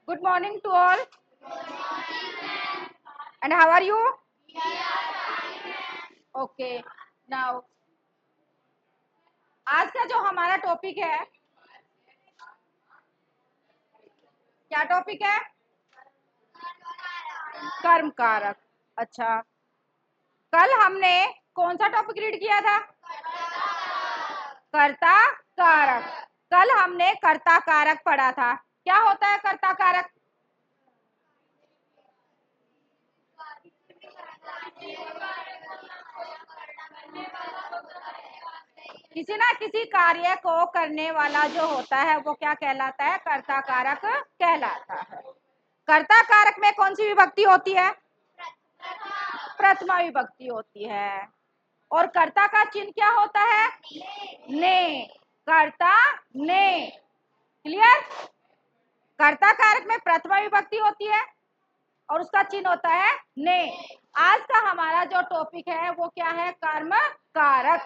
Good morning to all. And how are you? Okay. Now, आज का जो हमारा टॉपिक है, क्या टॉपिक है? कर्म कारक। अच्छा, कल हमने कौन सा टॉपिक रीड किया था? कर्ता कारक। कल हमने कर्ता कारक पढ़ा था। क्या होता है कर्ता कारक? किसी ना किसी कार्य को करने वाला जो होता है वो क्या कहलाता है? कर्ता कारक कहलाता है। कर्ता कारक में कौन सी विभक्ति होती है? प्रथमा विभक्ति होती है। और कर्ता का चिन्ह क्या होता है? ने। कर्ता ने। क्लियर? कर्ता कारक में प्रथमा विभक्ति होती है और उसका चिन्ह होता है ने। आज का हमारा जो टॉपिक है वो क्या है? कर्म कारक।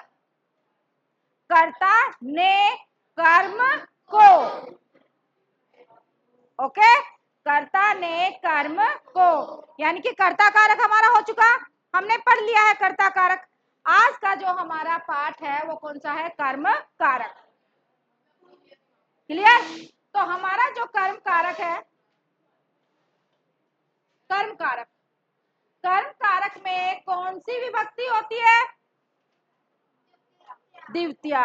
कर्ता ने कर्म को। ओके, कर्ता ने कर्म को, यानी कि कर्ता कारक हमारा हो चुका, हमने पढ़ लिया है कर्ता कारक। आज का जो हमारा पाठ है वो कौन सा है? कर्म कारक। क्लियर? तो हमारा जो कर्म कारक है, कर्म कारक, कर्म कारक में कौन सी विभक्ति होती है? द्वितीया।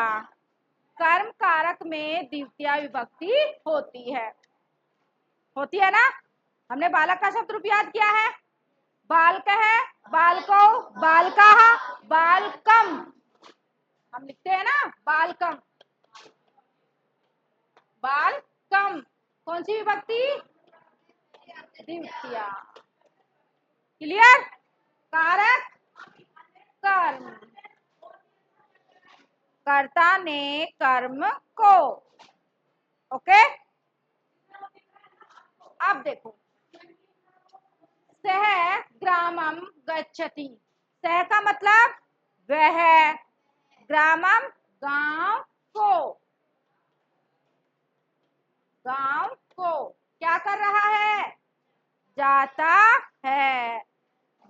कर्म कारक में द्वितीया विभक्ति होती है ना? हमने बालक का शब्द रूप याद किया है। बालक है, बालको, बालका, बालकम। हम लिखते हैं ना बालकम, बालकम। कौन सी विभक्ति? द्वितीया। क्लियर? कारक कर्म। कर्ता ने कर्म को। ओके, अब देखो, सह ग्रामम गच्छति। सह का मतलब वह, ग्रामम गांव को। गांव को क्या कर रहा है? जाता है।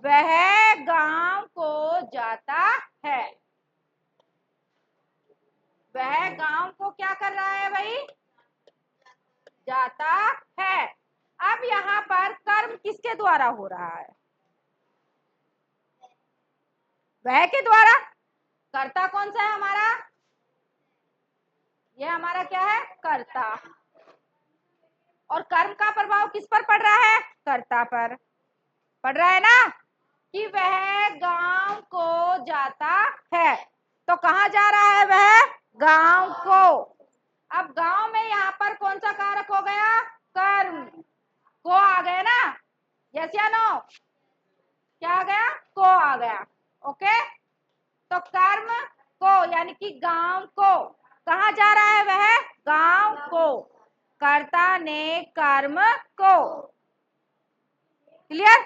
वह गांव को जाता है। वह गांव को क्या कर रहा है भाई? जाता है। अब यहाँ पर कर्म किसके द्वारा हो रहा है? वह के द्वारा। कर्ता कौन सा है हमारा? ये हमारा क्या है? कर्ता। और कर्म का प्रभाव किस पर पड़ रहा है? कर्ता पर पड़ रहा है ना, कि वह गांव को जाता है। तो कहाँ जा रहा है वह? गांव को। अब गांव में यहाँ पर कौन सा कारक हो गया? कर्म। को आ गया ना? यस या नो? क्या आ गया? को आ गया। ओके, तो कर्म को यानी कि गांव को, कहाँ जा रहा है वह? गांव को। कर्ता ने कर्म को। क्लियर?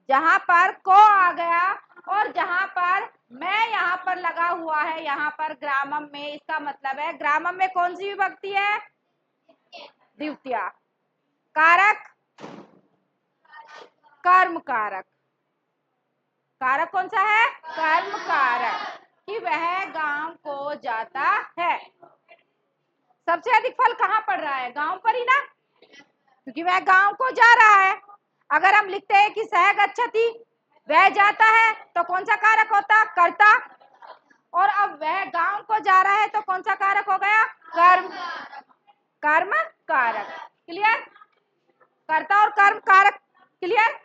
जहां पर को आ गया और जहां पर मैं यहाँ पर लगा हुआ है, यहाँ पर ग्रामम में, इसका मतलब है ग्रामम में कौन सी विभक्ति है? द्वितीया। कारक कर्म कारक। कारक कौन सा है? कर्म कारक, कि वह गांव को जाता है। सबसे अधिक फल कहाँ पड़ रहा है? गांव पर ही ना, क्योंकि वह गांव को जा रहा है। अगर हम लिखते हैं कि सह गच्छति, वह जाता है, तो कौन सा कारक होता? कर्ता। और अब वह गांव को जा रहा है तो कौन सा कारक हो गया? कर्म। कर्म कारक। क्लियर? कर्ता और कर्म कारक। क्लियर?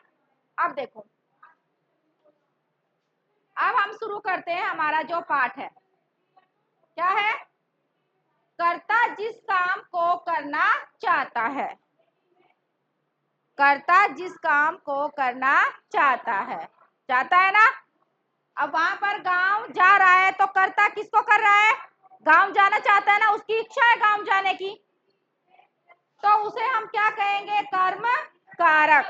अब देखो, अब हम शुरू करते हैं हमारा जो पाठ है। क्या है? कर्ता जिस काम को करना चाहता है। कर्ता जिस काम को करना चाहता है ना? अब वहां पर गांव जा रहा है तो कर्ता किसको कर रहा है? गांव जाना चाहता है ना, उसकी इच्छा है गांव जाने की, तो उसे हम क्या कहेंगे? कर्म कारक।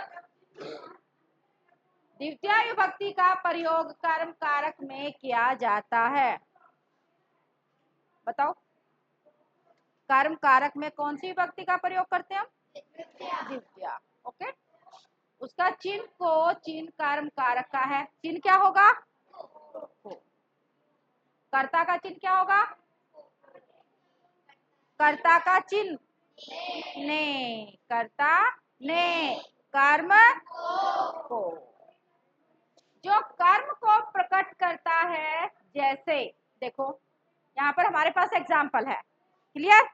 द्वितीय विभक्ति का प्रयोग कर्म कारक में किया जाता है। बताओ, कर्म कारक में कौन सी विभक्ति का प्रयोग करते हैं हम? द्वितीया। ओके, उसका चिन्ह को चिन्ह कर्म कारक का है। चिन्ह क्या होगा? को। कर्ता का चिन्ह क्या होगा? कर्ता का चिन्ह ने। कर्ता ने, कर्म को। जो कर्म को प्रकट करता है, जैसे देखो यहाँ पर हमारे पास एग्जाम्पल है। क्लियर?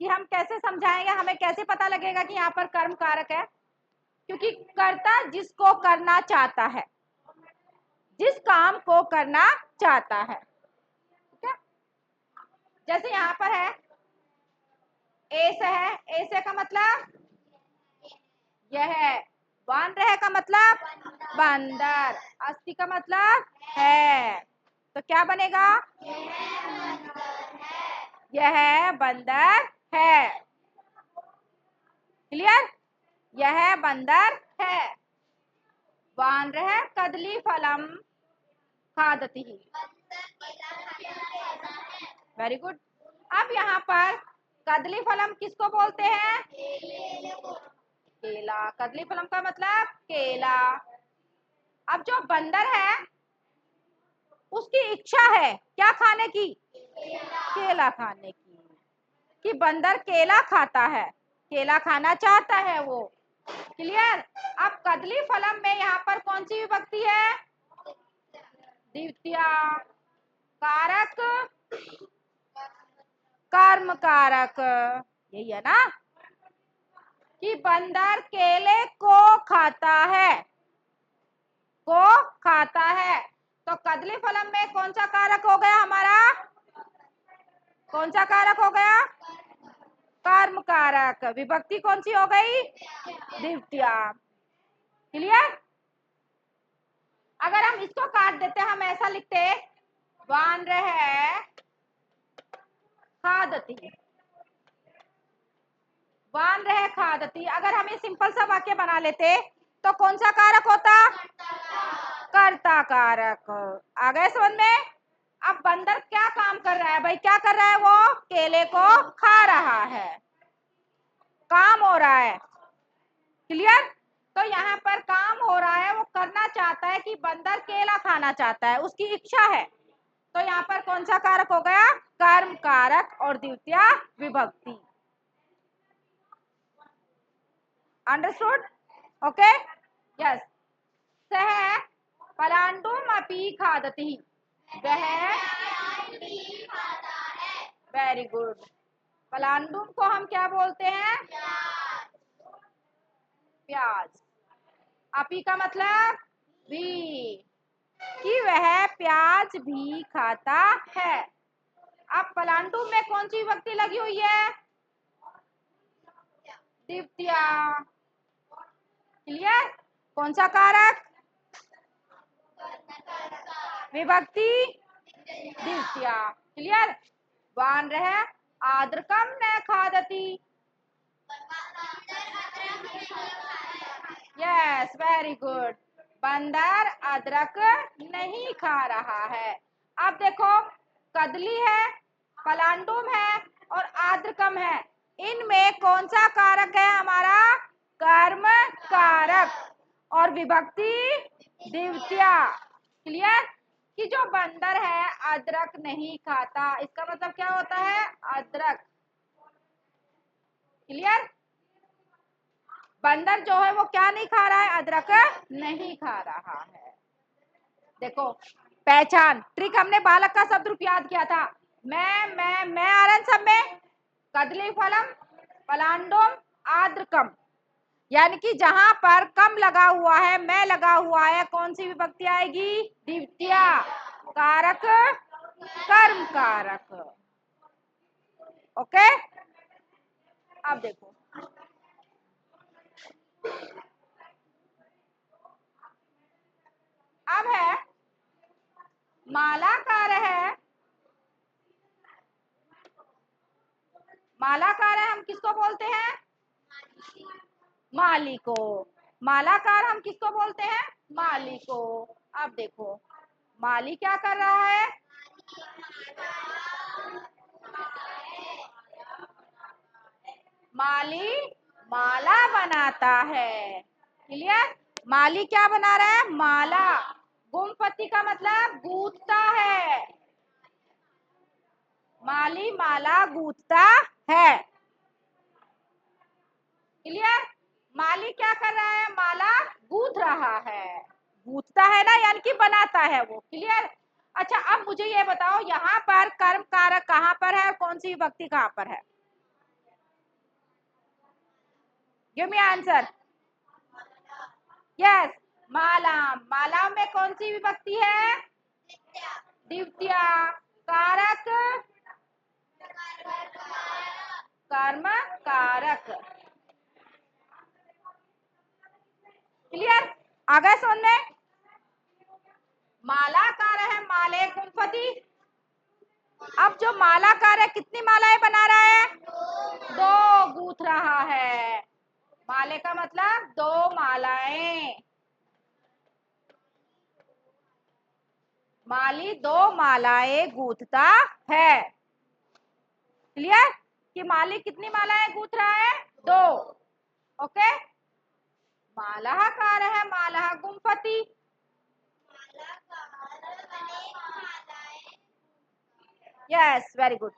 कि हम कैसे समझाएंगे, हमें कैसे पता लगेगा कि यहाँ पर कर्म कारक है? क्योंकि कर्ता जिसको करना चाहता है, जिस काम को करना चाहता है। ठीक है? जैसे यहाँ पर है ए से है, ए से का मतलब यह है। वानरह का मतलब बंदर। अस्थि का मतलब है। तो क्या बनेगा? यह बंदर है। क्लियर? यह बंदर है। वानरः कदली फलम खादति। Very good. अब यहाँ पर कदली फलम किसको बोलते हैं? केला। कदली फलम का मतलब केला। अब जो बंदर है उसकी इच्छा है क्या खाने की? केला खाने की। कि बंदर केला खाता है, केला खाना चाहता है वो। क्लियर? अब कदली फलम में यहाँ पर कौन सी विभक्ति है? द्वितीया। कारक कर्म कारक, यही है ना? कि बंदर केले को खाता है, को खाता है। तो कदली फलम में कौन सा कारक हो गया हमारा? कौन सा कारक हो गया? कर्म कारक। विभक्ति कौन सी हो गई? द्वितीया। क्लियर? अगर हम इसको काट देते, हम ऐसा लिखते वानरः खादति। वानरः खादति। अगर हम ये सिंपल सा वाक्य बना लेते तो कौन सा कारक होता? कर्ता कारक। आ गए समझ में? अब बंदर क्या काम कर रहा है भाई? क्या कर रहा है वो? केले को खा रहा है, काम हो रहा है। क्लियर? तो यहाँ पर काम हो रहा है, वो करना चाहता है कि बंदर केला खाना चाहता है, उसकी इच्छा है। तो यहाँ पर कौन सा कारक हो गया? कर्म कारक और द्वितीया विभक्ति। अंडरस्टूड? Okay, yes. सह पलांडुम अपि खादति। वह, वेरी गुड। पलांडुम को हम क्या बोलते हैं? प्याज। अपी का मतलब भी, कि वह प्याज भी खाता है। अब पलांडुम में कौन सी विभक्ति लगी हुई है? द्वितीया। क्लियर? कौन सा कारक? विभक्ति द्वितीया। क्लियर? वानरः आर्द्रकम न खादति। Yes, very good. बंदर अदरक नहीं खा रहा है। अब देखो, कदली है, पलांडुम है और आर्द्रकम है। इनमें कौन सा कारक है हमारा? कर्म कारक और विभक्ति द्वितीया। क्लियर? कि जो बंदर है अदरक नहीं खाता, इसका मतलब क्या होता है? अदरक। क्लियर? बंदर जो है वो क्या नहीं खा रहा है? अदरक नहीं खा रहा है। देखो, पहचान ट्रिक हमने बालक का शब्द रूप याद किया था। मैं आ रहा सब में। कदली फलम, पलांडुम, आर्द्रकम। यानी कि जहां पर कम लगा हुआ है, मैं लगा हुआ है, कौन सी विभक्ति आएगी? द्वितीया। कारक कर्म कारक। ओके, अब देखो, अब है मालाकार है। मालाकार है, हम किसको बोलते हैं? माली को। मालाकार हम किसको बोलते हैं? माली को। अब देखो, माली क्या कर रहा है? माली माला बनाता है। क्लियर? माली क्या बना रहा है? माला। गुमपति का मतलब गूंथता है। माली माला गूंथता है। क्लियर? माली क्या कर रहा है? माला गूंथ रहा है। गूंथता है ना, यानी कि बनाता है वो। क्लियर? अच्छा, अब मुझे ये बताओ, यहाँ पर कर्म कारक कहाँ पर है और कौन सी विभक्ति कहाँ पर है? Give me answer. यस, माला। माला में कौन सी विभक्ति है? द्वितीया। कारक? कर्म कारक। क्लियर? आ गए समझ में? मालाकार है माले कुंफती। अब जो मालाकार है कितनी मालाएं बना रहा है? दो गूंथ रहा है। माले का मतलब दो मालाएं। माली दो मालाएं गूंथता है। क्लियर? कि माली कितनी मालाएं गूंथ रहा है? दो। ओके। मालाकार है माला गुम्फती। Yes, very good.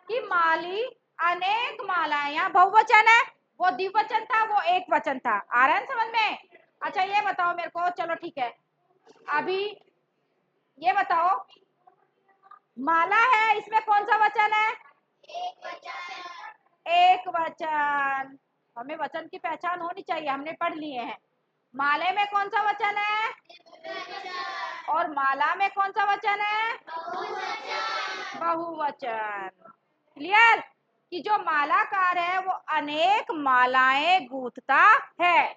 कि माली अनेक मालाएं, यहाँ बहुवचन है, वो द्विवचन था, वो एक वचन था। आ रहा है समझ में? अच्छा ये बताओ मेरे को, चलो ठीक है, अभी ये बताओ, माला है, इसमें कौन सा वचन है? एक वचन। हमें वचन की पहचान होनी चाहिए, हमने पढ़ लिए हैं। माले में कौन सा वचन है? और माला में कौन सा वचन है? बहुवचन। क्लियर? कि जो मालाकार है वो अनेक मालाएं गूंथता है।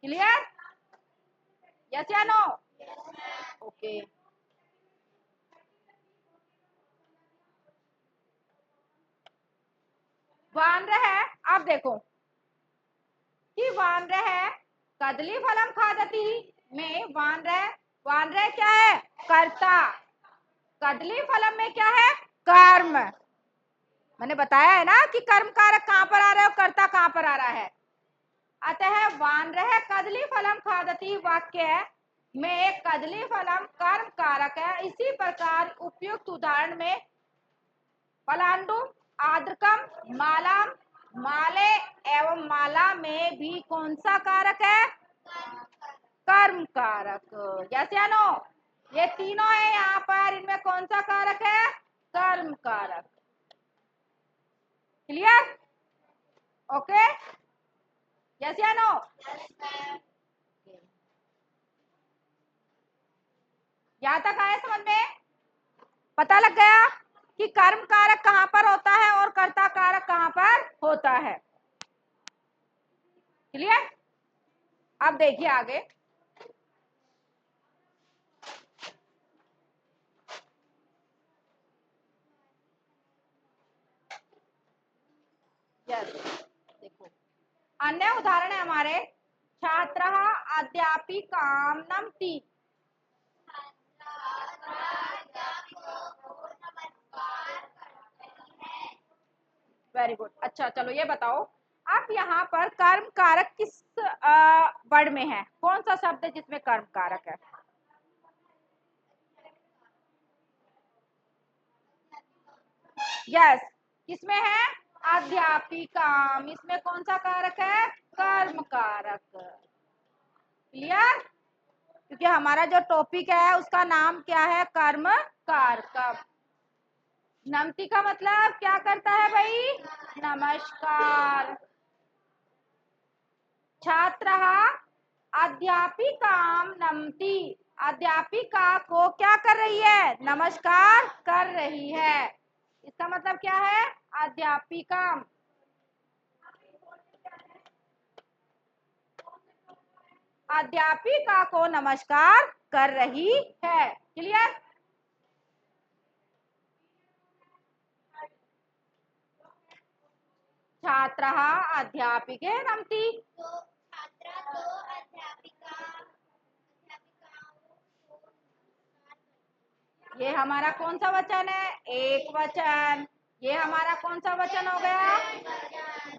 क्लियर? यस या नो? ओके। वानर है, अब देखो कि वानर है कदली फलम खादती में वानर, वानर क्या है? कर्ता। कदली फलम में क्या है? कर्म। मैंने बताया है ना कि कर्म कारक कहां पर आ रहा है और कर्ता कहां पर आ रहा है। अतः वानर कदली फलम खादती वाक्य में कदली फलम कर्म कारक है। इसी प्रकार उपयुक्त उदाहरण में पलांडुम, आद्रकम, मालाम, माले एवं माला में भी कौन सा कारक है? कर्म कारक। यस या नो? ये तीनों है यहाँ पर, इनमें कौन सा कारक है? कर्म कारक। क्लियर? ओके। यस या नो? यहाँ तक आए समझ में? पता लग गया कि कर्म कारक कहां पर होता है और कर्ता कारक कहां पर होता है। क्लियर? अब देखिए आगे। यस, देखो अन्य उदाहरण है हमारे, छात्र अध्यापिकाम नमति। Very good. अच्छा चलो ये बताओ, आप यहाँ पर कर्म कारक किस वर्ड में है? कौन सा शब्द है जिसमें कर्म कारक है? यस, किसमें है? अध्यापिकाम। इसमें कौन सा कारक है? कर्म कारक। क्लियर? क्योंकि हमारा जो टॉपिक है उसका नाम क्या है? कर्म कारक। नमति का मतलब क्या करता है भाई? नमस्कार। छात्र अध्यापिकाम नमति, अध्यापिका को क्या कर रही है? नमस्कार कर रही है। इसका मतलब क्या है? अध्यापिकाम। अध्यापिका को नमस्कार कर रही है। क्लियर? छात्र अध्यापिके नमति। ये हमारा कौन सा वचन है? एक वचन। ये हमारा कौन सा वचन हो गया?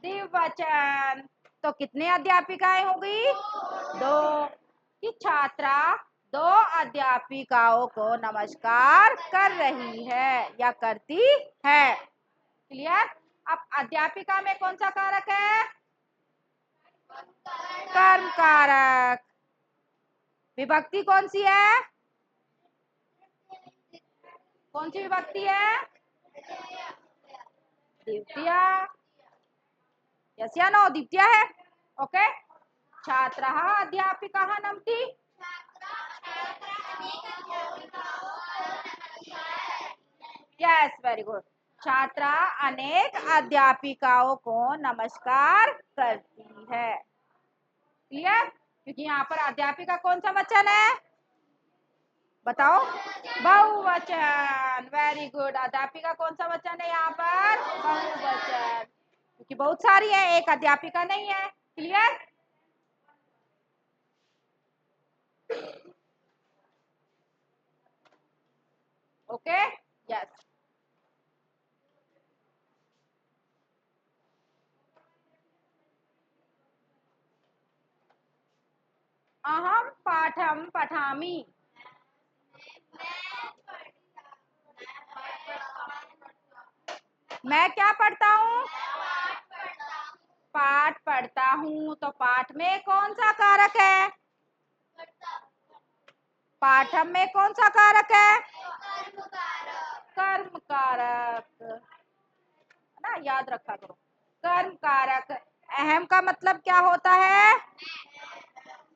द्विवचन। तो कितने अध्यापिकाएं होगी? 2। कि छात्रा 2 अध्यापिकाओं को नमस्कार कर रही है या करती है। क्लियर? अब अध्यापिका में कौन सा कारक है? कर्म कारक। विभक्ति कौन सी है? कौन सी विभक्ति है? द्वितीया। यस या नो? द्वितीया है। ओके। छात्रः अध्यापिकाः नमति। Yes, very good. छात्रा अनेक अध्यापिकाओं को नमस्कार करती है। क्लियर? क्योंकि यहाँ पर अध्यापिका कौन सा वचन है? बताओ। बहुवचन। Very good. अध्यापिका कौन सा वचन है यहाँ पर? बहुवचन। क्योंकि बहुत सारी है, एक अध्यापिका नहीं है। क्लियर? ओके। यस। अहम पाठम पठामि। मैं क्या पढ़ता हूँ? पाठ पढ़ता हूँ। तो पाठ में कौन सा कारक है? पाठम में कौन सा कारक है? कर्म कारक। है ना, याद रखा करो। कर्म कारक। अहम का मतलब क्या होता है?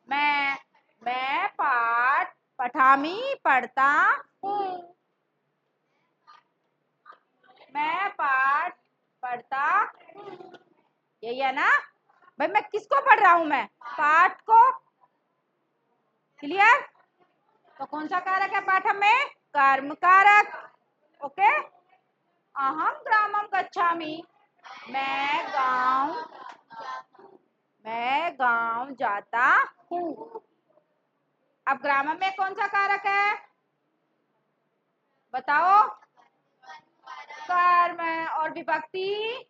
मैं पाठ पठामी पढ़ता हूँ। मैं पाठ पढ़ता हूँ। यही है ना भाई? मैं किसको पढ़ रहा हूँ? मैं पाठ को। क्लियर? तो कौन सा कारक है पाठम में? कर्म कारक। ओके। अहम ग्रामम गच्छामि। मैं गांव जाता हूँ। अब ग्रामम में कौन सा कारक है? बताओ। कर्म। और विभक्ति?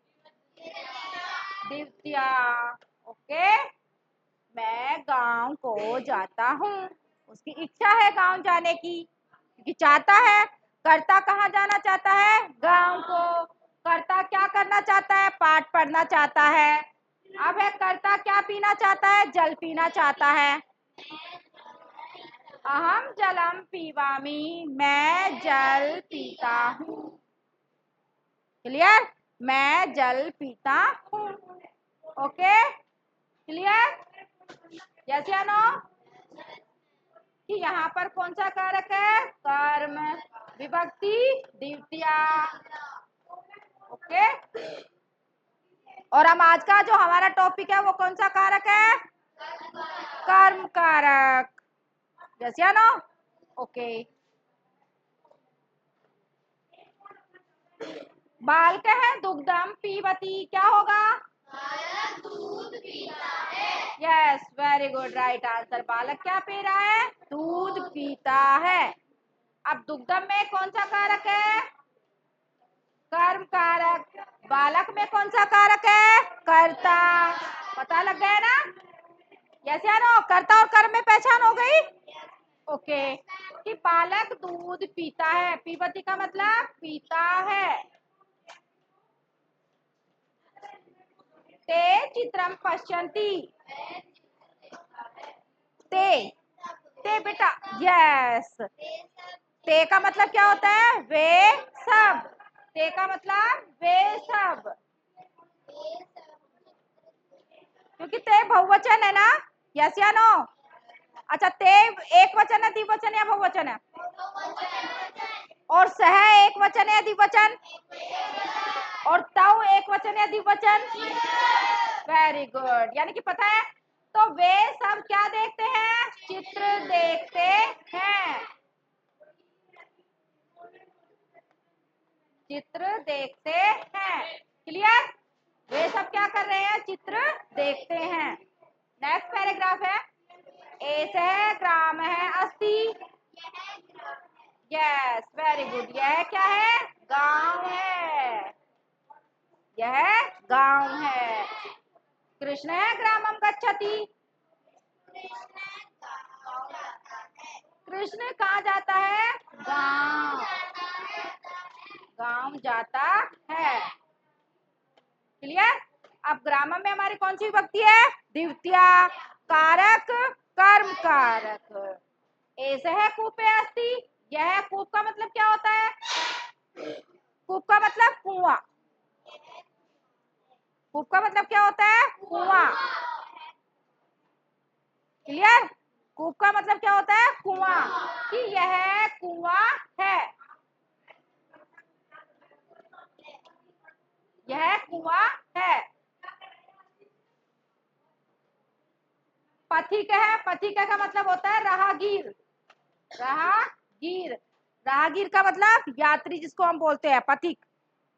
द्वितीया। ओके। मैं गांव को जाता हूँ। उसकी इच्छा है गांव जाने की, क्योंकि चाहता है। कर्ता कहाँ जाना चाहता है? गांव को। कर्ता क्या करना चाहता है? पाठ पढ़ना चाहता है। अब है कर्ता क्या पीना चाहता है? जल पीना चाहता है। अहम जलम पीवामी। मैं जल पीता हूँ। क्लियर? मैं जल पीता हूँ। ओके। क्लियर? यस या नो? कि यहाँ पर कौन सा कारक है? कर्म। विभक्ति? द्वितीया। ओके। और हम आज का जो हमारा टॉपिक है वो कौन सा कारक है? कर्म कारक। यस या नो? ओके। बालक है दुग्धम पीबती। क्या होगा? दूध पीता है। Yes, very good, right answer. बालक क्या पी रहा है? दूध पीता है। अब दुग्धम में कौन सा कारक है? कर्म कारक। बालक में कौन सा कारक है? कर्ता। पता लग गया ना? यस या नो? कर्ता और कर्म में पहचान हो गई? ओके। कि बालक दूध पीता है। पीबती का मतलब पीता है। ते चित्रम पश्यन्ति। ते बेटा। यस। ते का मतलब क्या होता है? वे सब। ते का मतलब वे सब। क्योंकि ते बहुवचन है ना? यस या नो? अच्छा, ते एक वचन है, द्विवचन या बहुवचन है? और सह एक वचन है, द्विवचन? और तव एक वचन है, द्विवचन? Very good. यानी कि पता है। तो वे सब क्या देखते हैं? चित्र देखते हैं। चित्र देखते हैं। क्लियर? वे सब क्या कर रहे हैं? चित्र देखते हैं। नेक्स्ट पैराग्राफ है। एषः ग्राम है अस्ति। Yes, very good. यह क्या है? गांव है। यह गांव है। कृष्ण है ग्रामम गच्छति। कृष्ण कहाँ जाता है? गांव। गांव जाता है। क्लियर? अब ग्रामम में हमारी कौन सी विभक्ति है? द्वितीया। कारक कर्म कारक। ऐसे है कूपे अस्ति। यह कूप का मतलब क्या होता है? कूप का मतलब कुआं। कूप का मतलब क्या होता है? कुआं। क्लियर? कूप का मतलब क्या होता है? कुआं। कि यह कुआं है। यह कुआं है। पथिक है। पथिक का मतलब होता है राहगीर। राहगीर। राहगीर का मतलब यात्री जिसको हम बोलते हैं पथिक।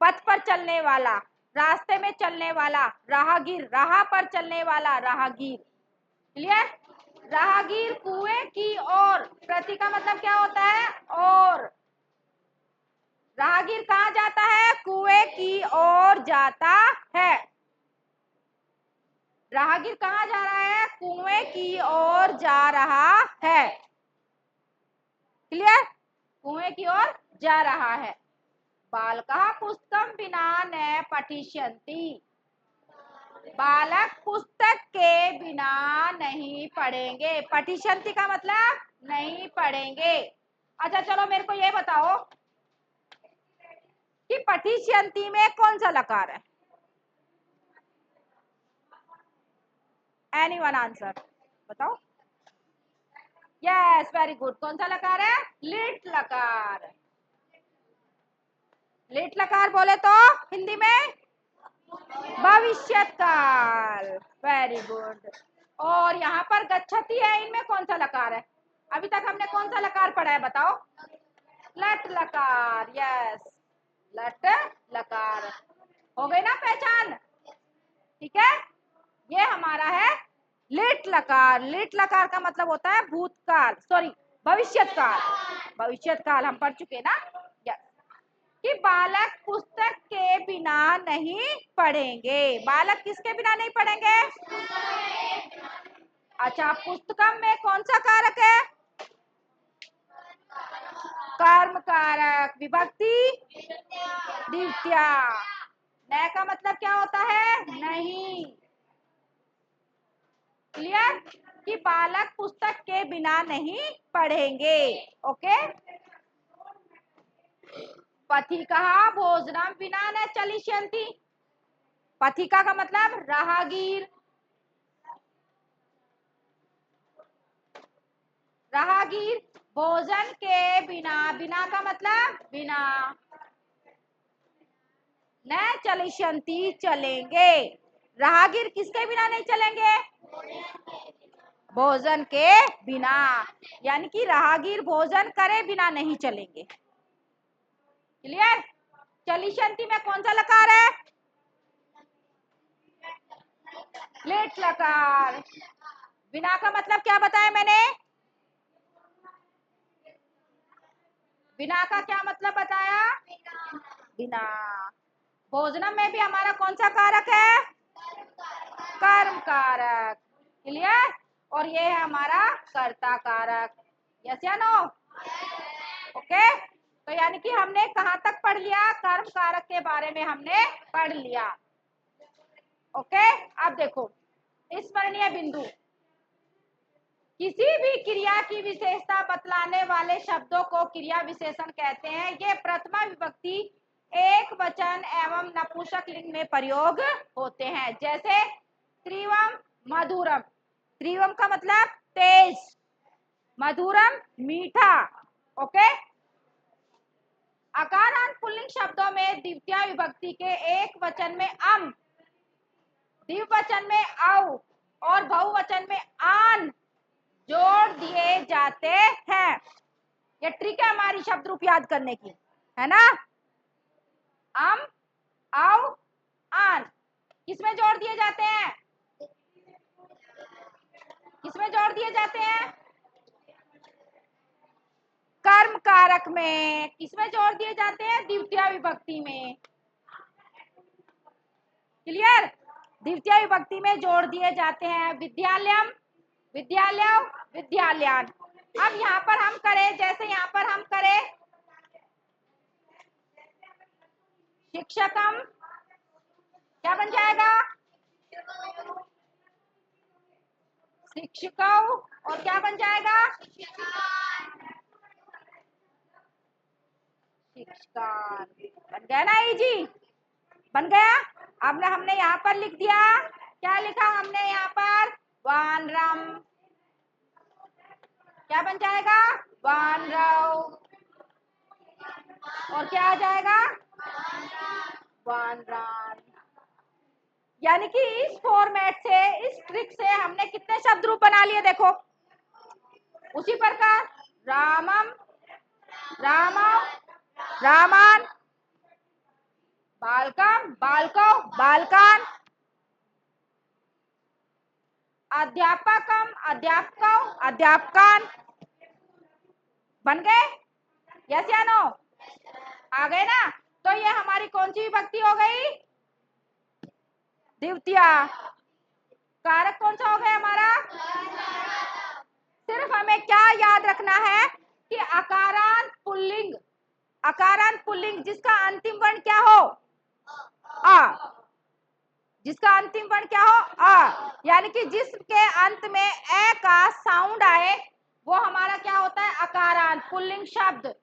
पथ पर चलने वाला, रास्ते में चलने वाला राहगीर, राह पर चलने वाला राहगीर। क्लियर? राहगीर कुएं की ओर। प्रति का मतलब क्या होता है? और। राहगीर कहाँ जाता है? कुएं की ओर जाता है। राहगीर कहाँ जा रहा है? कुएं की ओर जा रहा है। क्लियर? कुएं की ओर जा रहा है। बालकः पुस्तकं विना न पठिष्यन्ति। बालक पुस्तक के बिना नहीं पढ़ेंगे। पठिष्यन्ति का मतलब नहीं पढ़ेंगे। अच्छा चलो मेरे को ये बताओ कि पठिष्यन्ति में कौन सा लकार है? एनीवन आंसर बताओ। Yes very good. कौन सा लकार है? लिट लकार। लिट लकार बोले तो हिंदी में भविष्यत काल। Very good. और यहाँ पर गच्छति है, इनमें कौन सा लकार है? अभी तक हमने कौन सा लकार पढ़ा है बताओ? लट लकार। यस लट लकार। हो गई ना पहचान? ठीक है। ये हमारा है लिट लकार। लिट लकार का मतलब होता है भूतकाल, सॉरी भविष्यत काल। भविष्यत काल हम पढ़ चुके ना। यस। कि बालक पुस्तक के बिना नहीं पढ़ेंगे। बालक किसके बिना नहीं पढ़ेंगे? अच्छा पुस्तकम में कौन सा कारक है? कर्म कारक। विभक्ति द्वितीया। न का मतलब क्या होता है? नहीं। क्लियर? कि बालक पुस्तक के बिना नहीं पढ़ेंगे। ओके। पथिकः भोजनम विना न चलिष्यन्ति। पथिका का मतलब राहगीर। राहगीर भोजन के बिना, बिना का मतलब बिना, न चलिष्यन्ति चलेंगे। राहगीर किसके बिना नहीं चलेंगे? भोजन के बिना। यानी कि राहगीर भोजन करे बिना नहीं चलेंगे। क्लियर? चलिष्यन्ति में कौन सा लकार है? लिट लकार। बिना का मतलब क्या बताया मैंने? बिना का क्या मतलब बताया? बिना। भोजनम में भी हमारा कौन सा कारक है? कर्म कारक। क्लियर? और ये है हमारा कर्ता कारक। यस या नो? ओके। तो यानी कि हमने कहाँ तक पढ़ लिया? कर्म कारक के बारे में हमने पढ़ लिया। ओके। अब देखो स्मरणीय बिंदु। किसी भी क्रिया की विशेषता बतलाने वाले शब्दों को क्रिया विशेषण कहते हैं। ये प्रथमा विभक्ति एक वचन एवं नपुंसक लिंग में प्रयोग होते हैं। जैसे त्रिवम मधुरम। त्रिवम का मतलब तेज, मधुरम मीठा। ओके। अकारांत पुल्लिंग शब्दों में द्वितीय विभक्ति के एक वचन में अम, द्विवचन में औ और बहुवचन में आन जोड़ दिए जाते हैं। ये ट्रिक है हमारी शब्द रूप याद करने की, है ना? अम, औ, आन किसमें जोड़ दिए जाते हैं? किसमें जोड़ दिए जाते हैं? कर्म कारक में। किसमें जोड़ दिए जाते हैं? द्वितीय विभक्ति में। क्लियर। द्वितीय विभक्ति में जोड़ दिए जाते हैं विद्यालयम, विद्यालय, विद्यालयान। अब यहाँ पर हम करें, जैसे यहाँ पर हम करें शिक्षकम, क्या बन जाएगा? शिक्षकों, और क्या बन जाएगा? शिक्षकार। बन गया ना इजी, बन गया। अब हमने यहाँ पर लिख दिया, क्या लिखा हमने यहाँ पर? वानरम, क्या बन जाएगा? वानरव, और क्या आ जाएगा? वानरान। यानी कि इस फॉर्मेट से, इस ट्रिक से हमने कितने शब्द रूप बना लिए देखो। उसी प्रकार रामम, रामव, रामान, बालकम, बालको, बालकान, अध्यापकम, अध्यापको, अध्यापकान। बन गए? यस या नो? आ गए ना? तो ये हमारी कौन सी विभक्ति हो गई? द्वितीय। कारक कौन सा हो गया हमारा? सिर्फ हमें क्या याद रखना है कि अकारांत पुल्लिंग, अकारांत पुल्लिंग जिसका अंतिम वर्ण क्या हो? आ, जिसका अंतिम वर्ण क्या हो? आ, यानी कि जिसके अंत में ए का साउंड आए वो हमारा क्या होता है? अकारांत पुल्लिंग शब्द।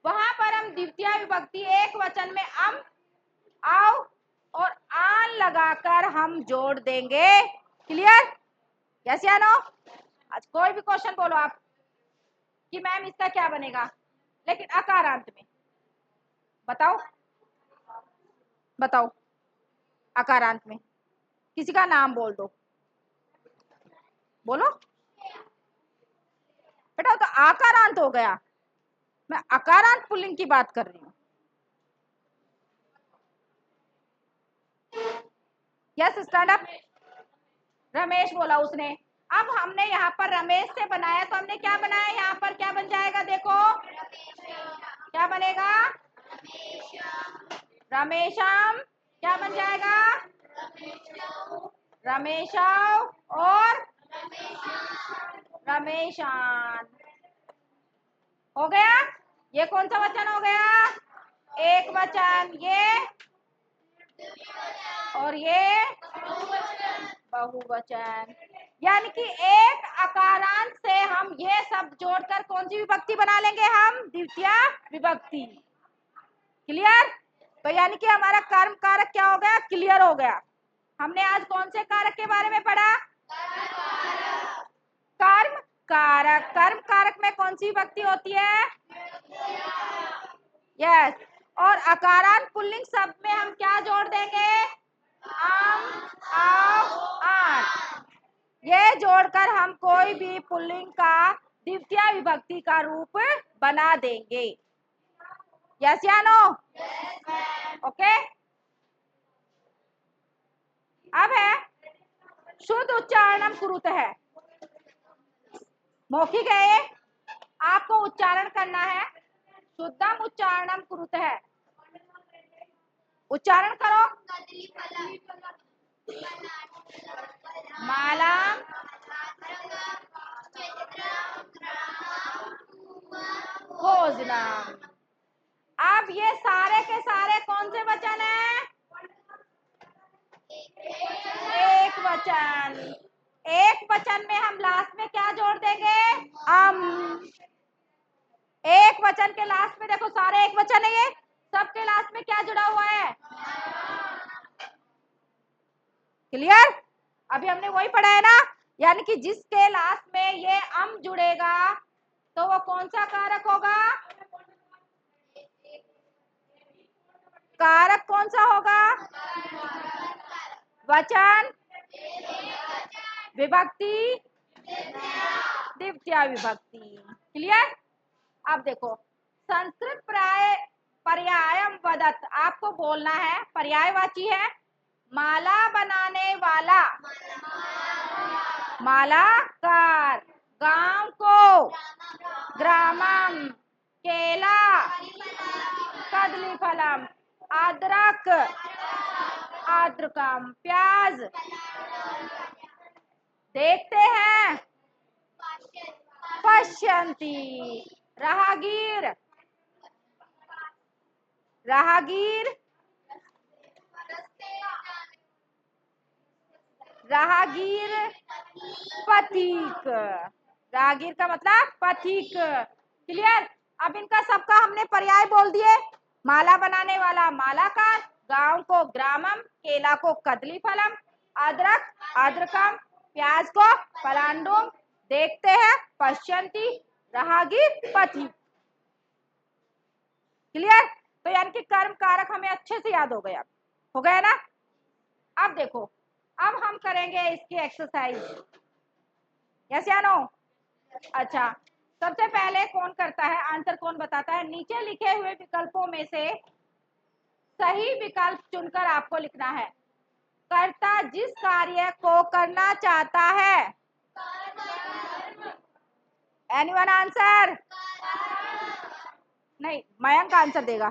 वहां पर हम द्वितीय विभक्ति एक वचन में अम, आओ और आन लगाकर हम जोड़ देंगे। क्लियर? यस या नो? आज कोई भी क्वेश्चन बोलो आप कि मैम इसका क्या बनेगा, लेकिन अकारांत में बताओ, बताओ अकारांत में किसी का नाम बोल दो, बोलो बेटा। तो आकारांत हो गया, मैं अकारांत पुल्लिंग की बात कर रही हूँ। Yes, stand up. रमेश बोला उसने। अब हमने यहाँ पर रमेश से बनाया, तो हमने क्या बनाया? यहाँ पर क्या बन जाएगा देखो, क्या बनेगा? रमेशम, क्या बन जाएगा? रमेशव, और रमेशान। हो गया? ये कौन सा वचन हो गया? एक वचन। ये और ये बहुवचन। यानी कि एक अकारांत से हम ये सब जोड़कर कौन सी विभक्ति बना लेंगे? हम द्वितीय विभक्ति। क्लियर? तो यानी कि हमारा कर्म कारक क्या हो गया? क्लियर हो गया। हमने आज कौन से कारक के बारे में पढ़ा? कर्म कारक। कर्म कारक में कौन सी विभक्ति होती है? यस। और अकारांत पुल्लिंग शब्द में हम क्या जोड़ देंगे? आम, आओ, आन। ये जोड़कर हम कोई भी पुल्लिंग का द्वितीय विभक्ति का रूप बना देंगे। यस या नो? ओके। अब है शुद्ध उच्चारणम कुरुत है, मौखिक है ये, आपको उच्चारण करना है। शुद्धम उच्चारणम कुरुत है, उच्चारण करो। माला, भोजनम। अब ये सारे के सारे कौन से वचन है? एक वचन। एक वचन में हम लास्ट में क्या जोड़ देंगे? एक वचन के लास्ट में देखो, सारे एक वचन है, ये सबके लास्ट में क्या जुड़ा हुआ है? क्लियर? अभी हमने वही पढ़ा है ना। यानी कि जिसके लास्ट में ये जुड़ेगा तो वो कौन सा कारक होगा? कारक कौन सा होगा? वचन, विभक्ति, द्वितीय विभक्ति। क्लियर? अब देखो, संस्कृत पर्यायम वदत, आपको बोलना है, पर्यायवाची है। माला बनाने वाला, मालाकार। गांव को ग्रामम, केला, कदली फलम। अदरक, आद्रकम प्याज। देखते हैं, पश्यन्ति। राहगीर, राहगीर, राहगीर पथिक। राहगीर का मतलब पथिक। क्लियर। अब इनका सबका हमने पर्याय बोल दिए। माला बनाने वाला मालाकार, गांव को ग्रामम, केला को कदली फलम, अदरक आद्रकम, प्याज को पलांडुम, देखते हैं पश्यन्ति, राहगीर पथिक। क्लियर। तो यानी कि कर्म कारक हमें अच्छे से याद हो गया, हो गया ना। अब देखो, अब हम करेंगे इसकी एक्सरसाइज। यस या नो? अच्छा, सबसे पहले कौन करता है, आंसर कौन बताता है? नीचे लिखे हुए विकल्पों में से सही विकल्प चुनकर आपको लिखना है। कर्ता जिस कार्य को करना चाहता है। Anyone answer? नहीं, मयंक आंसर देगा।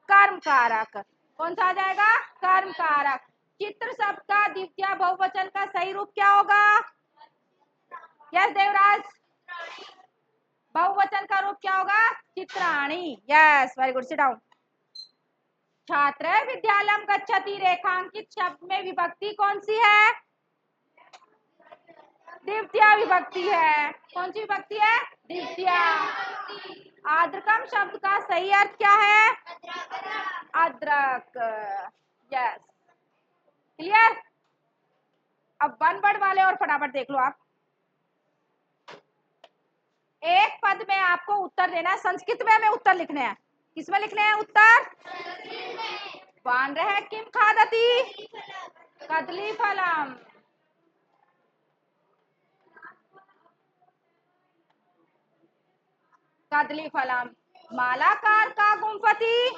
कर्म कारक। कौन सा आ जाएगा? कर्म कारक। चित्र शब्द का द्वितीय बहुवचन का सही रूप क्या होगा? यस देवराज, बहुवचन का रूप क्या होगा? चित्राणी। Yes, very good, sit down. छात्र विद्यालयम गच्छति रेखांकित शब्द में विभक्ति कौन सी है? द्वितीय विभक्ति है। कौन सी विभक्ति है? द्वितीय। आद्रकम शब्द का सही अर्थ क्या है? अदरक। Yes, clear. अब वन वर्ड वाले और फटाफट देख लो आप। एक पद में आपको उत्तर देना है। संस्कृत में हमें उत्तर लिखने हैं। किसमें लिखने हैं उत्तर? वानरः किम खादति? कदली फलम। कदली फलम। मालाकार का गुंफति?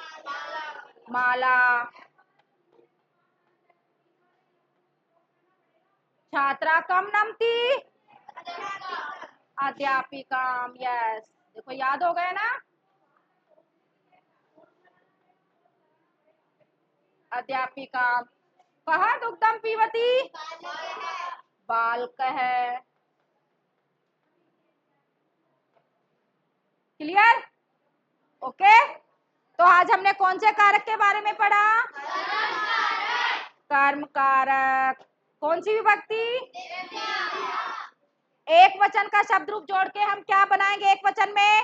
माला। छात्रा कम नमती? अध्यापिकाम। यस, देखो याद हो गया ना। अध्यापिकाम। कहा दुग्धम पीवती? बालकः। क्लियर। ओके। तो आज हमने कौन से कारक के बारे में पढ़ा? कर्म कारक। कौन सी विभक्ति? एक वचन का शब्द रूप जोड़ के हम क्या बनाएंगे? एक वचन में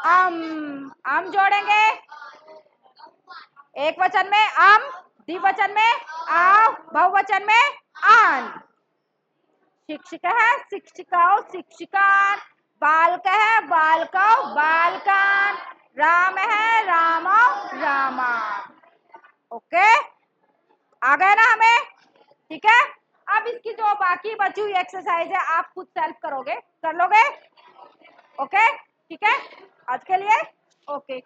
अम जोड़ेंगे। एक वचन में अम, द्विवचन में आव, बहुवचन में आन। शिक्षकः शिक्षिकाओ शिक्षिकान, बालकः बालकौ बालकान, रामः रामौ रामान। ओके, आ गया ना हमें? ठीक है। अब इसकी जो बाकी बची हुई एक्सरसाइज है आप खुद सेल्फ करोगे, कर लोगे? ओके, ठीक है आज के लिए। ओके।